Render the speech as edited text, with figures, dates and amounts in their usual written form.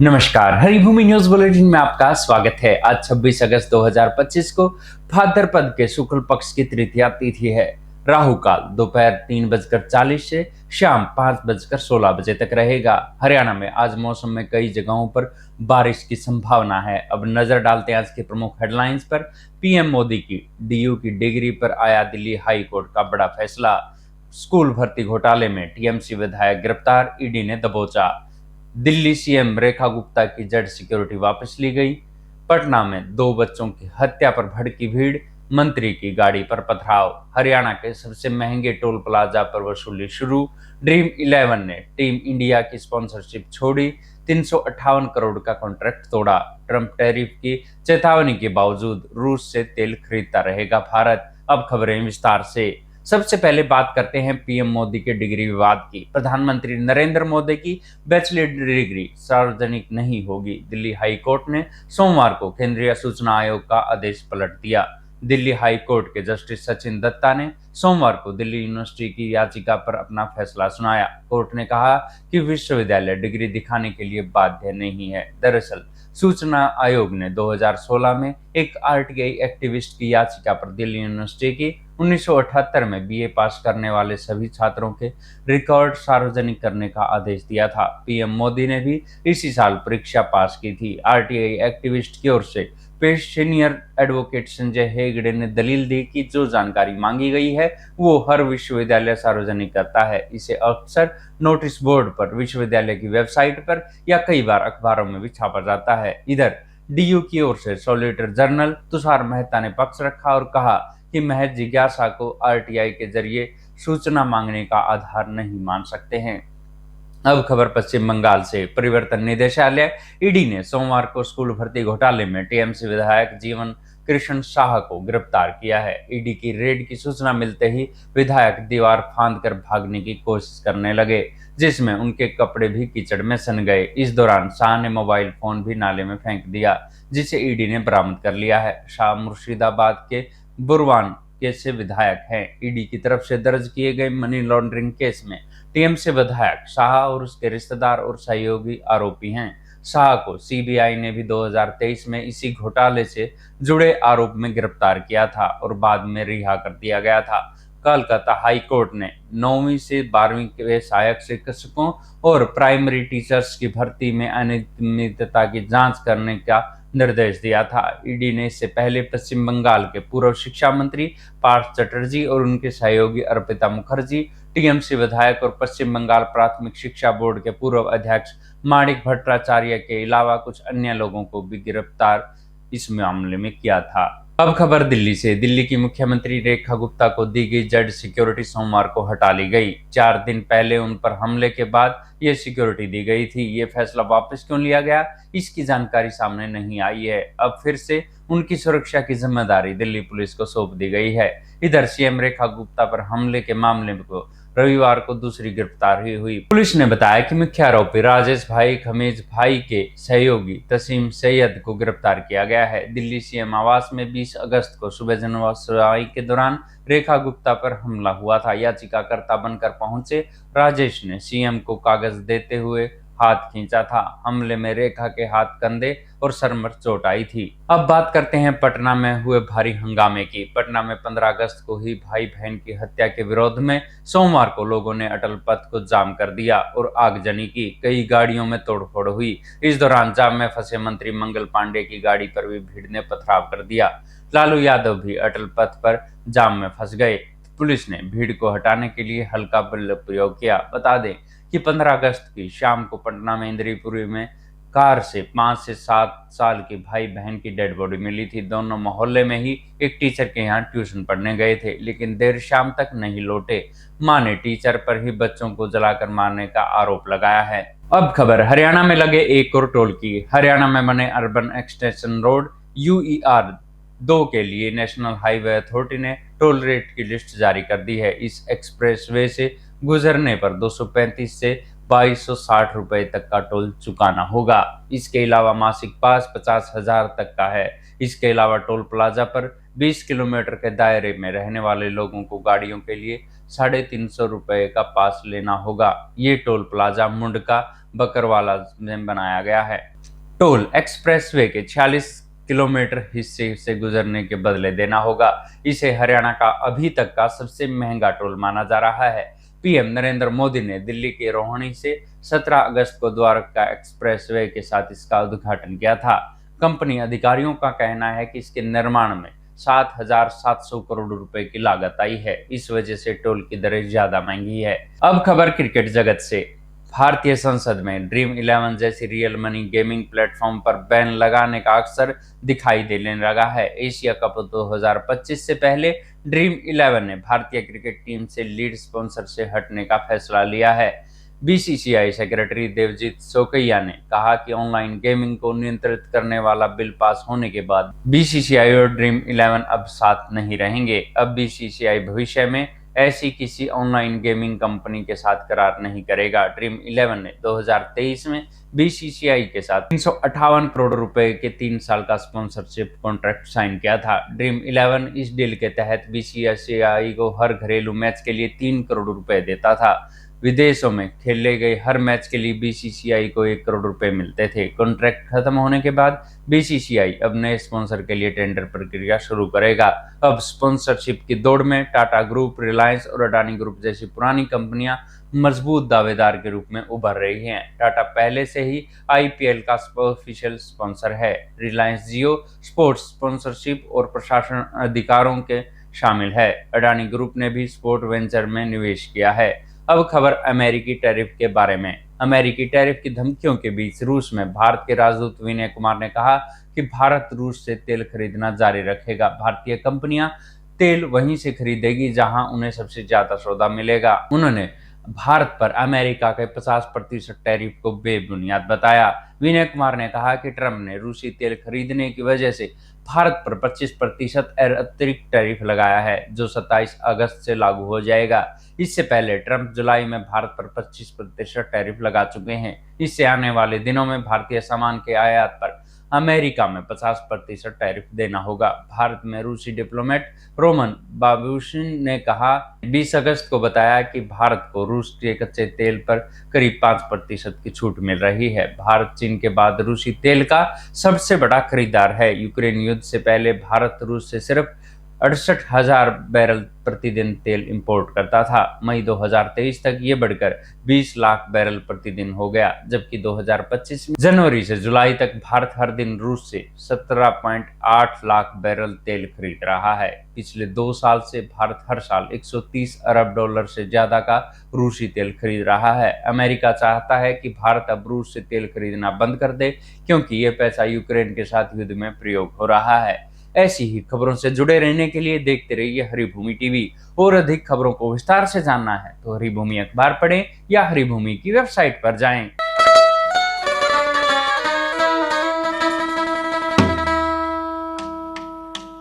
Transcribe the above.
नमस्कार, Haribhoomi news bulletin में आपका स्वागत है। आज 26 अगस्त 2025 को भाद्रपद के शुक्ल पक्ष की तृतीया तिथि है। राहु काल दोपहर 3:40 से शाम 5:16 बजे तक रहेगा। हरियाणा में आज मौसम में कई जगहों पर बारिश की संभावना है। अब नजर डालते हैं आज की प्रमुख हेडलाइंस पर। पीएम मोदी की डीयू की डिग्री पर आया दिल्ली हाई कोर्ट का बड़ा फैसला। स्कूल भर्ती घोटाले में टीएमसी विधायक गिरफ्तार, ईडी ने दबोचा। दिल्ली सीएम रेखा गुप्ता की जेड सिक्योरिटी वापस ली गई। पटना में 2 बच्चों की हत्या पर भड़की भीड़, मंत्री की गाड़ी पर पथराव। हरियाणा के सबसे महंगे टोल प्लाजा पर वसूली शुरू। ड्रीम 11 ने टीम इंडिया की स्पॉन्सरशिप छोड़ी। 358 करोड़ का कॉन्ट्रैक्ट तोड़ा। ट्रंप टैरिफ की चेतावनी के बावजूद रूस से तेल खरीदता रहेगा भारत। अब खबरें विस्तार से। सबसे पहले बात करते हैं पीएम मोदी के डिग्री विवाद की। प्रधानमंत्री नरेंद्र मोदी की बैचलर डिग्री सार्वजनिक नहीं होगी। दिल्ली हाई कोर्ट ने सोमवार को केंद्रीय सूचना आयोग का आदेश पलट दिया। दिल्ली हाई कोर्ट के जस्टिस सचिन दत्ता ने सोमवार को दिल्ली यूनिवर्सिटी की याचिका पर अपना फैसला सुनाया। कोर्ट ने कहा कि विश्वविद्यालय डिग्री दिखाने के लिए बाध्य नहीं है। दरअसल सूचना आयोग ने 2016 में एक आरटीआई एक्टिविस्ट की याचिका पर दिल्ली यूनिवर्सिटी की 1978 में बीए पास करने वाले सभी छात्रों के रिकॉर्ड सार्वजनिक करने का आदेश दिया था। पीएम मोदी ने भी इसी साल परीक्षा पास की थी। आरटीआई एक्टिविस्ट की ओर से पेश सीनियर एडवोकेट संजय हेगड़े ने दलील दी कि जो जानकारी मांगी गई है वो हर विश्वविद्यालय सार्वजनिक करता है। इसे अक्सर नोटिस बोर्ड पर, विश्वविद्यालय की वेबसाइट पर या कई बार अखबारों में भी छापा जाता है। इधर डीयू की ओर से सॉलिसिटर जनरल तुषार मेहता ने पक्ष रखा और कहा कि महज जिज्ञासा को आरटीआई के जरिए सूचना मांगने का आधार नहीं मान सकते हैं। अब खबर पश्चिम बंगाल से। परिवर्तन निदेशालय ईडी ने सोमवार को स्कूल भर्ती घोटाले में टीएमसी विधायक जीवन कृष्ण शाह को गिरफ्तार किया है। ईडी की रेड की सूचना मिलते ही विधायक दीवार फांदकर भागने की कोशिश करने लगे, जिसमें उनके कपड़े भी कीचड़ में सन गए। इस दौरान शाह ने मोबाइल फोन भी नाले में फेंक दिया, जिसे ईडी ने बरामद कर लिया है। शाह मुर्शिदाबाद के बुरवान के से विधायक हैं। ईडी की तरफ से दर्ज किए गए मनी लॉन्ड्रिंग केस में टीएमसी विधायक शाह और उसके रिश्तेदार और सहयोगी आरोपी हैं। शाह को सीबीआई ने भी 2023 में इसी घोटाले से जुड़े आरोप में गिरफ्तार किया था और बाद में रिहा कर दिया गया था। कोलकाता हाई कोर्ट ने 9वीं से 12वीं के सहायक शिक्षकों और प्राइमरी टीचर्स की भर्ती में अनियमितता की जांच करने का निर्देश दिया था। ईडी ने इससे पहले पश्चिम बंगाल के पूर्व शिक्षा मंत्री पार्थ चटर्जी और उनके सहयोगी अर्पिता मुखर्जी, टीएमसी विधायक और पश्चिम बंगाल प्राथमिक शिक्षा बोर्ड के पूर्व अध्यक्ष माणिक भट्टाचार्य के अलावा कुछ अन्य लोगों को भी गिरफ्तार इस मामले में किया था। अब खबर दिल्ली से। दिल्ली की मुख्यमंत्री रेखा गुप्ता को दी गई जेड सिक्योरिटी सोमवार को हटा ली गई। 4 दिन पहले उन पर हमले के बाद ये सिक्योरिटी दी गई थी। ये फैसला वापस क्यों लिया गया, इसकी जानकारी सामने नहीं आई है। अब फिर से उनकी सुरक्षा की जिम्मेदारी दिल्ली पुलिस को सौंप दी गई है। इधर सीएम रेखा गुप्ता पर हमले के मामले को रविवार को दूसरी गिरफ्तारी हुई। पुलिस ने बताया कि मुख्य आरोपी राजेश भाई खमीज भाई के सहयोगी तसीम सैयद को गिरफ्तार किया गया है। दिल्ली सीएम आवास में 20 अगस्त को सुबह जनसुनवाई के दौरान रेखा गुप्ता पर हमला हुआ था। याचिकाकर्ता बनकर पहुंचे राजेश ने सीएम को कागज देते हुए हाथ खींचा था। हमले में रेखा के हाथ, कंधे और सर पर चोट आई थी। अब बात करते हैं पटना में हुए भारी हंगामे की। पटना में 15 अगस्त को ही भाई बहन की हत्या के विरोध में सोमवार को लोगों ने अटल पथ को जाम कर दिया और आगजनी की। कई गाड़ियों में तोड़फोड़ हुई। इस दौरान जाम में फंसे मंत्री मंगल पांडे की गाड़ी पर भी भीड़ ने पथराव कर दिया। लालू यादव भी अटल पथ पर जाम में फंस गए। पुलिस ने भीड़ को हटाने के लिए हल्का बल प्रयोग किया। बता दें कि 15 अगस्त की शाम को पटना में इंद्रीपुरी में कार से 5 से 7 साल के भाई बहन की डेड बॉडी मिली थी। दोनों मोहल्ले में ही एक टीचर के यहाँ ट्यूशन पढ़ने गए थे, लेकिन देर शाम तक नहीं लौटे। मां ने टीचर पर ही बच्चों को जलाकर मारने का आरोप लगाया है। अब खबर हरियाणा में लगे एक और टोल की। हरियाणा में बने अर्बन एक्सटेंशन रोड UER 2 के लिए नेशनल हाईवे अथॉरिटी ने टोल रेट की लिस्ट जारी कर दी है। इस एक्सप्रेसवे से गुजरने पर 235 से 2260 रुपए तक का टोल चुकाना होगा। इसके अलावा मासिक पास 50,000 तक का है। इसके अलावा टोल प्लाजा पर 20 किलोमीटर के दायरे में रहने वाले लोगों को गाड़ियों के लिए 350 रुपए का पास लेना होगा। ये टोल प्लाजा मुंडका बकरवाला में बनाया गया है। टोल एक्सप्रेसवे के 46 किलोमीटर हिस्से से गुजरने के बदले देना होगा। इसे हरियाणा का अभी तक का सबसे महंगा टोल माना जा रहा है। पीएम नरेंद्र मोदी ने दिल्ली के रोहिणी से 17 अगस्त को द्वारका एक्सप्रेसवे के साथ इसका उद्घाटन किया था। कंपनी अधिकारियों का कहना है कि इसके निर्माण में 7,700 करोड़ रुपए की लागत आई है। इस वजह से टोल की दरें ज्यादा महंगी है। अब खबर क्रिकेट जगत से। भारतीय संसद में ड्रीम 11 जैसी रियल मनी गेमिंग प्लेटफॉर्म पर बैन लगाने का अक्सर दिखाई देने लगा है। एशिया कप 2025 से पहले ड्रीम 11 ने भारतीय क्रिकेट टीम से लीड स्पॉन्सर से हटने का फैसला लिया है। बीसीसीआई सेक्रेटरी देवजीत सोकैया ने कहा कि ऑनलाइन गेमिंग को नियंत्रित करने वाला बिल पास होने के बाद बीसीसीआई और ड्रीम 11 अब साथ नहीं रहेंगे। अब बीसीसीआई भविष्य में ऐसी किसी ऑनलाइन गेमिंग कंपनी के साथ करार नहीं करेगा। ड्रीम 11 ने 2023 में बीसीसीआई के साथ 358 करोड़ रुपए के 3 साल का स्पॉन्सरशिप कॉन्ट्रैक्ट साइन किया था। ड्रीम 11 इस डील के तहत बीसीसीआई को हर घरेलू मैच के लिए 3 करोड़ रुपए देता था। विदेशों में खेले गए हर मैच के लिए बीसीसीआई को 1 करोड़ रुपए मिलते थे। कॉन्ट्रैक्ट खत्म होने के बाद बीसीसीआई अब नए स्पॉन्सर के लिए टेंडर प्रक्रिया शुरू करेगा। अब स्पॉन्सरशिप की दौड़ में टाटा ग्रुप, रिलायंस और अडानी ग्रुप जैसी पुरानी कंपनियां मजबूत दावेदार के रूप में उभर रही हैं। टाटा पहले से ही आईपीएल का ऑफिशियल स्पॉन्सर है। रिलायंस जियो स्पोर्ट्स स्पॉन्सरशिप और प्रशासन अधिकारों के शामिल है। अडानी ग्रुप ने भी स्पोर्ट वेंचर में निवेश किया है। अब खबर अमेरिकी टैरिफ के बारे में। अमेरिकी टैरिफ की धमकियों के बीच रूस में भारत के राजदूत विनय कुमार ने कहा कि भारत रूस से तेल खरीदना जारी रखेगा। भारतीय कंपनियां तेल वहीं से खरीदेगी जहां उन्हें सबसे ज्यादा सौदा मिलेगा। उन्होंने भारत पर अमेरिका के 50% टैरिफ को बेबुनियाद बताया। विनय कुमार ने कहा कि ट्रंप ने रूसी तेल खरीदने की वजह से भारत पर 25% अतिरिक्त टैरिफ लगाया है, जो 27 अगस्त से लागू हो जाएगा। इससे पहले ट्रंप जुलाई में भारत पर 25% टैरिफ लगा चुके हैं। इससे आने वाले दिनों में भारतीय सामान के आयात पर अमेरिका में 50% टैरिफ देना होगा। भारत में रूसी डिप्लोमेट रोमन बाबुशिन ने कहा 20 अगस्त को बताया कि भारत को रूस के कच्चे तेल पर करीब 5% की छूट मिल रही है। भारत चीन के बाद रूसी तेल का सबसे बड़ा खरीदार है। यूक्रेन युद्ध से पहले भारत रूस से सिर्फ 68,000 बैरल प्रतिदिन तेल इंपोर्ट करता था। मई 2023 तक ये बढ़कर 20 लाख बैरल प्रतिदिन हो गया, जबकि 2025 में जनवरी से जुलाई तक भारत हर दिन रूस से 17.8 लाख बैरल तेल खरीद रहा है। पिछले 2 साल से भारत हर साल 130 अरब डॉलर से ज्यादा का रूसी तेल खरीद रहा है। अमेरिका चाहता है कि भारत अब रूस से तेल खरीदना बंद कर दे, क्योंकि ये पैसा यूक्रेन के साथ युद्ध में प्रयोग हो रहा है। ऐसी ही खबरों से जुड़े रहने के लिए देखते रहिए हरिभूमि टीवी। और अधिक खबरों को विस्तार से जानना है तो हरिभूमि अखबार पढ़ें या हरिभूमि की वेबसाइट पर जाएं।